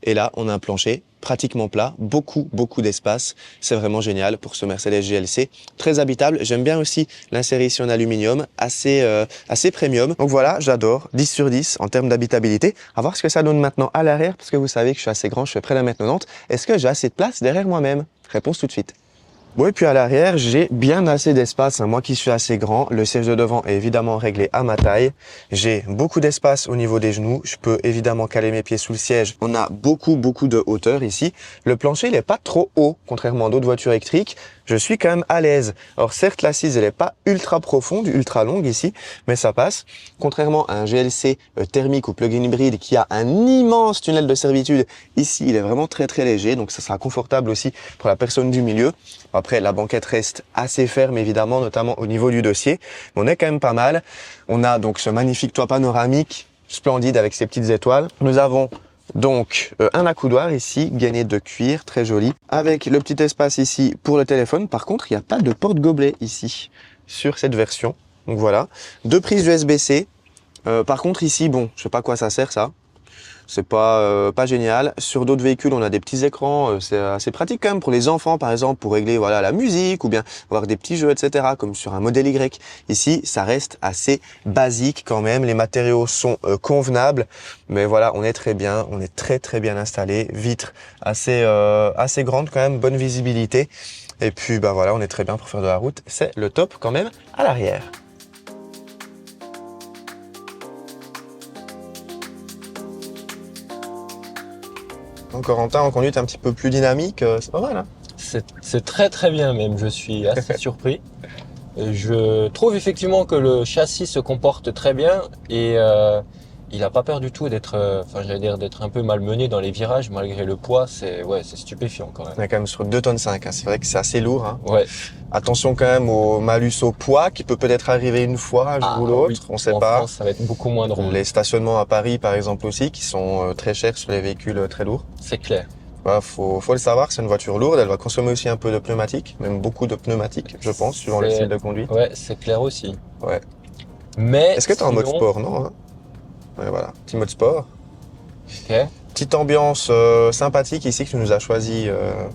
Et là, on a un plancher pratiquement plat, beaucoup d'espace. C'est vraiment génial pour ce Mercedes GLC. Très habitable. J'aime bien aussi l'insérer ici en aluminium, assez premium. Donc voilà, j'adore. 10 sur 10 en termes d'habitabilité. À voir ce que ça donne maintenant à l'arrière, parce que vous savez que je suis assez grand, je fais près d'un mètre 90. Est-ce que j'ai assez de place derrière moi-même? Réponse tout de suite. Bon, et puis à l'arrière, j'ai bien assez d'espace. Moi qui suis assez grand, le siège de devant est évidemment réglé à ma taille. J'ai beaucoup d'espace au niveau des genoux. Je peux évidemment caler mes pieds sous le siège. On a beaucoup de hauteur ici. Le plancher, il n'est pas trop haut, contrairement à d'autres voitures électriques. Je suis quand même à l'aise. Alors certes, l'assise, elle n'est pas ultra profonde, ultra longue ici, mais ça passe. Contrairement à un GLC thermique ou plug-in hybride qui a un immense tunnel de servitude, ici, il est vraiment très léger, donc ça sera confortable aussi pour la personne du milieu. Après, la banquette reste assez ferme, évidemment, notamment au niveau du dossier. Mais on est quand même pas mal. On a donc ce magnifique toit panoramique, splendide avec ses petites étoiles. Nous avons donc un accoudoir ici, gainé de cuir, très joli, avec le petit espace ici pour le téléphone. Par contre, il n'y a pas de porte-gobelet ici, sur cette version. Donc voilà, 2 prises USB-C. Par contre ici, bon, je sais pas à quoi ça sert ça. C'est pas génial. Sur d'autres véhicules, on a des petits écrans. C'est assez pratique quand même pour les enfants, par exemple, pour régler la musique ou bien voir des petits jeux, etc. Comme sur un modèle Y. Ici, ça reste assez basique quand même. Les matériaux sont convenables, mais voilà, on est très bien. On est très bien installé. Vitres assez grandes quand même, bonne visibilité. Et puis voilà, on est très bien pour faire de la route. C'est le top quand même à l'arrière. Donc Corentin, en conduite un petit peu plus dynamique, c'est pas mal, hein? C'est très bien même, je suis assez surpris. Je trouve effectivement que le châssis se comporte très bien et il n'a pas peur du tout d'être d'être un peu malmené dans les virages malgré le poids. C'est stupéfiant quand même. On est quand même sur 2 tonnes 5, hein. C'est vrai que c'est assez lourd, hein. Ouais. Attention quand même au malus au poids qui peut peut-être arriver une fois un jour ou l'autre, oui. on sait En pas. France, ça va être beaucoup moins drôle. Les stationnements à Paris par exemple aussi qui sont très chers sur les véhicules très lourds. C'est clair. Voilà, faut le savoir, c'est une voiture lourde, elle va consommer aussi un peu de pneumatique, même beaucoup de pneumatique, je pense, suivant le style de conduite. Ouais, c'est clair aussi. Ouais. Mais est-ce que tu es en mode sport, non, hein? Ouais, voilà, petit mode sport. Ok. Petite ambiance sympathique ici que tu nous as choisi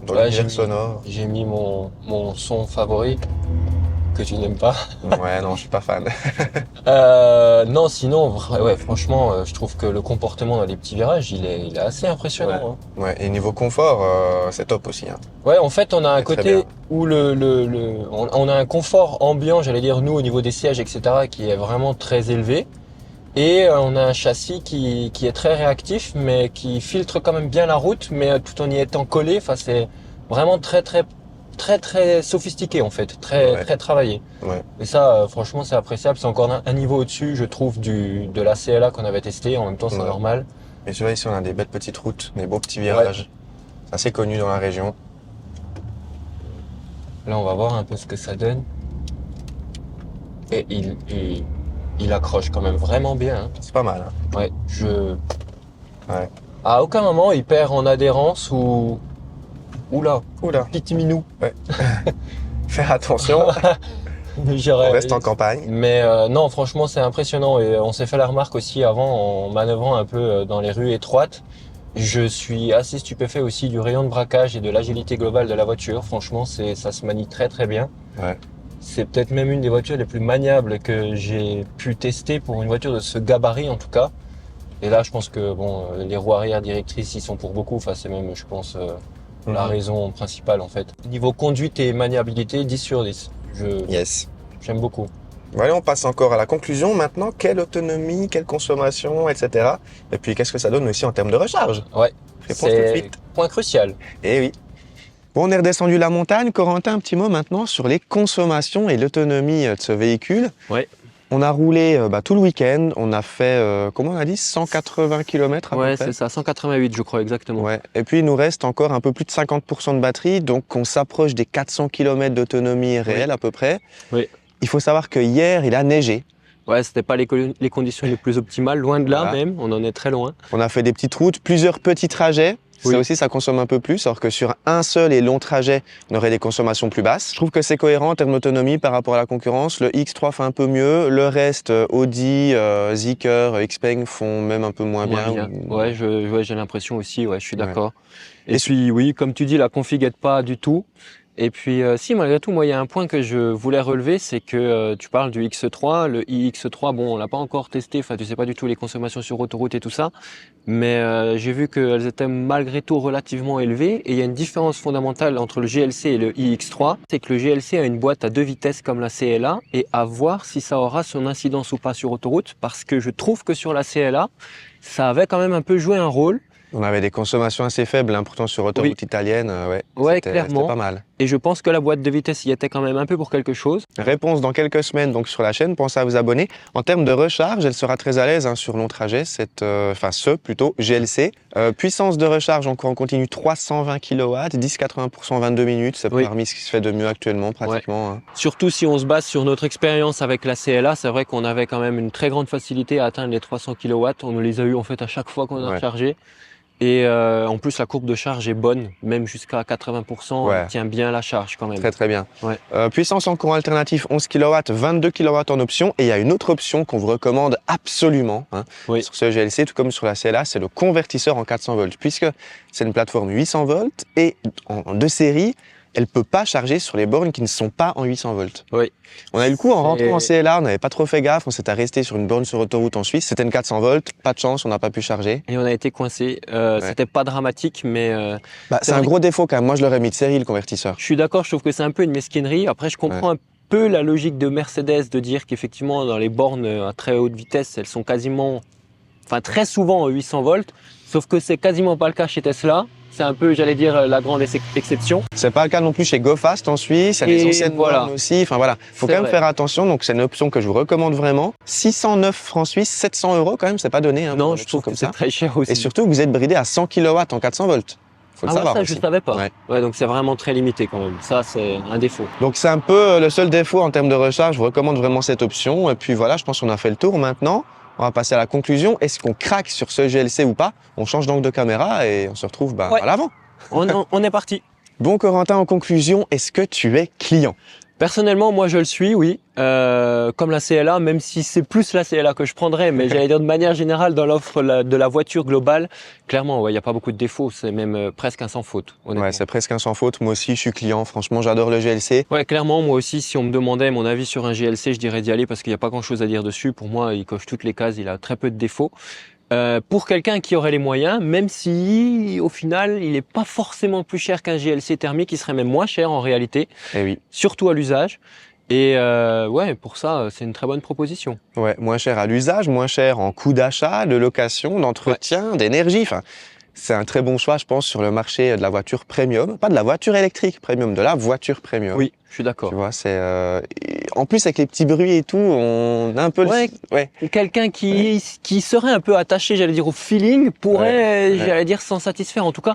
dans l'univers sonore. J'ai mis mon son favori que tu n'aimes pas. Ouais, non, je suis pas fan. Non, sinon, ouais, franchement, je trouve que le comportement dans les petits virages, il est assez impressionnant. Ouais. Ouais, et niveau confort, c'est top aussi, hein. Ouais, en fait, on a un côté où on a un confort ambiant, j'allais dire, nous, au niveau des sièges, etc., qui est vraiment très élevé. Et on a un châssis qui est très réactif, mais qui filtre quand même bien la route, mais tout en y étant collé. Enfin, c'est vraiment très sophistiqué en fait, très travaillé. Ouais. Et ça, franchement, c'est appréciable. C'est encore un niveau au-dessus, je trouve, de la CLA qu'on avait testé. En même temps, c'est normal. Et tu vois, ici, on a des belles petites routes, des beaux petits virages. Ouais. C'est assez connu dans la région. Là, on va voir un peu ce que ça donne. Et il accroche quand même vraiment bien. Hein. C'est pas mal. Hein. Ouais, Ouais. À aucun moment, il perd en adhérence ou... Oula. Petit minou. Ouais. Faire attention. On reste en campagne. Mais non, franchement, c'est impressionnant. Et on s'est fait la remarque aussi avant en manœuvrant un peu dans les rues étroites. Je suis assez stupéfait aussi du rayon de braquage et de l'agilité globale de la voiture. Franchement, ça se manie très bien. Ouais. C'est peut-être même une des voitures les plus maniables que j'ai pu tester pour une voiture de ce gabarit en tout cas. Et là, je pense que bon, les roues arrière directrices, ils sont pour beaucoup. Enfin, c'est même, je pense, la raison principale en fait. Niveau conduite et maniabilité, 10 sur 10. J'aime beaucoup. Voilà, on passe encore à la conclusion. Maintenant, quelle autonomie, quelle consommation, etc. Et puis, qu'est-ce que ça donne aussi en termes de recharge? Ouais. Réponse tout de suite. Point crucial. Eh oui. Bon, on est redescendu la montagne. Corentin, un petit mot maintenant sur les consommations et l'autonomie de ce véhicule. Ouais. On a roulé tout le week-end. On a fait, comment on a dit, 180 km à peu Ouais, près. c'est ça, 188 je crois exactement. Ouais. Et puis, il nous reste encore un peu plus de 50% de batterie. Donc, on s'approche des 400 km d'autonomie réelle à peu près. Oui. Il faut savoir que hier, il a neigé. Ouais, c'était pas les conditions les plus optimales, loin de là Voilà. même, on en est très loin. On a fait des petites routes, plusieurs petits trajets. Oui. Ça aussi, ça consomme un peu plus, alors que sur un seul et long trajet, on aurait des consommations plus basses. Je trouve que c'est cohérent en termes d'autonomie par rapport à la concurrence. Le X3 fait un peu mieux. Le reste, Audi, Zeekr, Xpeng font même un peu moins bien. Ouais, j'ai l'impression aussi, ouais, je suis Ouais. d'accord. Et Et puis oui, comme tu dis, la config aide pas du tout. Et puis si, malgré tout, moi, il y a un point que je voulais relever, c'est que tu parles du X3, le iX3, bon, on l'a pas encore testé, enfin, tu sais pas du tout les consommations sur autoroute et tout ça, mais j'ai vu qu'elles étaient malgré tout relativement élevées. Et il y a une différence fondamentale entre le GLC et le iX3, c'est que le GLC a une boîte à 2 vitesses comme la CLA, et à voir si ça aura son incidence ou pas sur autoroute, parce que je trouve que sur la CLA, ça avait quand même un peu joué un rôle. On avait des consommations assez faibles, hein, pourtant sur autoroute italienne, Ouais, c'était clairement. pas mal. Et je pense que la boîte de vitesse y était quand même un peu pour quelque chose. Réponse dans quelques semaines donc sur la chaîne, pensez à vous abonner. En termes de recharge, elle sera très à l'aise sur long trajet, plutôt GLC. Puissance de recharge encore en continu 320 kW, 10-80% 22 minutes, c'est parmi ce qui se fait de mieux actuellement pratiquement. Hein. Surtout si on se base sur notre expérience avec la CLA, c'est vrai qu'on avait quand même une très grande facilité à atteindre les 300 kW. On nous les a eu en fait à chaque fois qu'on a rechargé. Et en plus, la courbe de charge est bonne, même jusqu'à 80%, elle tient bien la charge quand même. Très très bien. Ouais. Puissance en courant alternatif 11 kW, 22 kW en option. Et il y a une autre option qu'on vous recommande absolument sur ce GLC, tout comme sur la CLA, c'est le convertisseur en 400 volts. Puisque c'est une plateforme 800 volts et en deux séries, elle ne peut pas charger sur les bornes qui ne sont pas en 800 volts. Oui. On a eu le coup en rentrant en CLA, on n'avait pas trop fait gaffe, on s'était resté sur une borne sur autoroute en Suisse, c'était une 400 volts, pas de chance, on n'a pas pu charger. Et on a été coincé. C'était pas dramatique, mais... c'est un gros défaut quand même, moi je l'aurais mis de série le convertisseur. Je suis d'accord, je trouve que c'est un peu une mesquinerie. Après, je comprends un peu la logique de Mercedes de dire qu'effectivement, dans les bornes à très haute vitesse, elles sont quasiment, enfin très souvent en 800 volts, sauf que c'est quasiment pas le cas chez Tesla. C'est un peu, j'allais dire, la grande exception. C'est pas le cas non plus chez GoFast en Suisse, il y a des anciennes bornes aussi. Enfin voilà, faut quand même faire attention. Donc c'est une option que je vous recommande vraiment. 609 francs suisses, 700 € quand même, c'est pas donné. Non, je trouve que c'est très cher aussi. Et surtout, vous êtes bridé à 100 kW en 400 volts. Faut le savoir ça, aussi. je savais pas. Ouais, donc c'est vraiment très limité quand même. Ça, c'est un défaut. Donc c'est un peu le seul défaut en termes de recharge. Je vous recommande vraiment cette option. Et puis voilà, je pense qu'on a fait le tour maintenant. On va passer à la conclusion. Est-ce qu'on craque sur ce GLC ou pas? On change d'angle de caméra et on se retrouve à l'avant. On est parti. Bon Corentin, en conclusion, est-ce que tu es client? Personnellement, moi je le suis, oui. Comme la CLA, même si c'est plus la CLA que je prendrais, mais j'allais dire de manière générale dans l'offre de la voiture globale, clairement, il n'y a pas beaucoup de défauts, c'est même presque un sans faute. Ouais, c'est presque un sans faute. Moi aussi, je suis client. Franchement, j'adore le GLC. Ouais, clairement, moi aussi, si on me demandait mon avis sur un GLC, je dirais d'y aller parce qu'il n'y a pas grand-chose à dire dessus. Pour moi, il coche toutes les cases, il a très peu de défauts. Pour quelqu'un qui aurait les moyens, même si au final il n'est pas forcément plus cher qu'un GLC thermique, il serait même moins cher en réalité, surtout à l'usage. Et pour ça, c'est une très bonne proposition. Ouais, moins cher à l'usage, moins cher en coût d'achat, de location, d'entretien, d'énergie. Enfin, c'est un très bon choix, je pense, sur le marché de la voiture premium. Pas de la voiture électrique premium, de la voiture premium. Oui, je suis d'accord. Tu vois, c'est en plus avec les petits bruits et tout, on a un peu quelqu'un qui serait un peu attaché, j'allais dire, au feeling pourrait, j'allais dire, s'en satisfaire. En tout cas,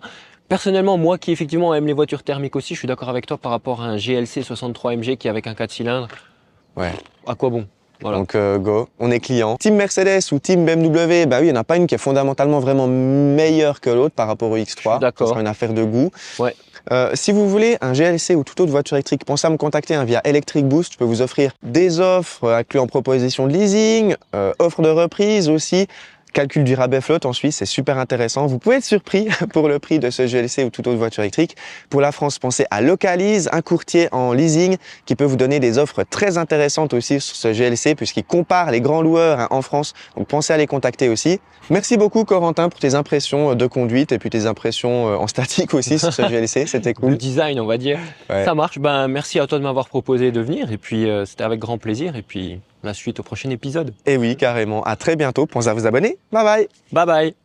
personnellement, moi qui effectivement aime les voitures thermiques aussi, je suis d'accord avec toi par rapport à un GLC 63 MG qui est avec un 4 cylindres. Ouais. À quoi bon? Voilà. Donc go, on est client. Team Mercedes ou Team BMW, bah oui, il n'y en a pas une qui est fondamentalement vraiment meilleure que l'autre par rapport au X3. D'accord. Ce sera une affaire de goût. Ouais. Si vous voulez un GLC ou toute autre voiture électrique, pensez à me contacter via Electric Boost. Je peux vous offrir des offres incluant proposition de leasing, offres de reprise aussi. Calcul du rabais flotte en Suisse, c'est super intéressant. Vous pouvez être surpris pour le prix de ce GLC ou toute autre voiture électrique. Pour la France, pensez à Localise, un courtier en leasing qui peut vous donner des offres très intéressantes aussi sur ce GLC puisqu'il compare les grands loueurs en France. Donc pensez à les contacter aussi. Merci beaucoup Corentin pour tes impressions de conduite et puis tes impressions en statique aussi sur ce GLC. C'était cool. Le design, on va dire. Ouais. Ça marche. Ben, merci à toi de m'avoir proposé de venir et puis c'était avec grand plaisir et puis la suite au prochain épisode. Et oui, carrément. À très bientôt. Pensez à vous abonner. Bye bye. Bye bye.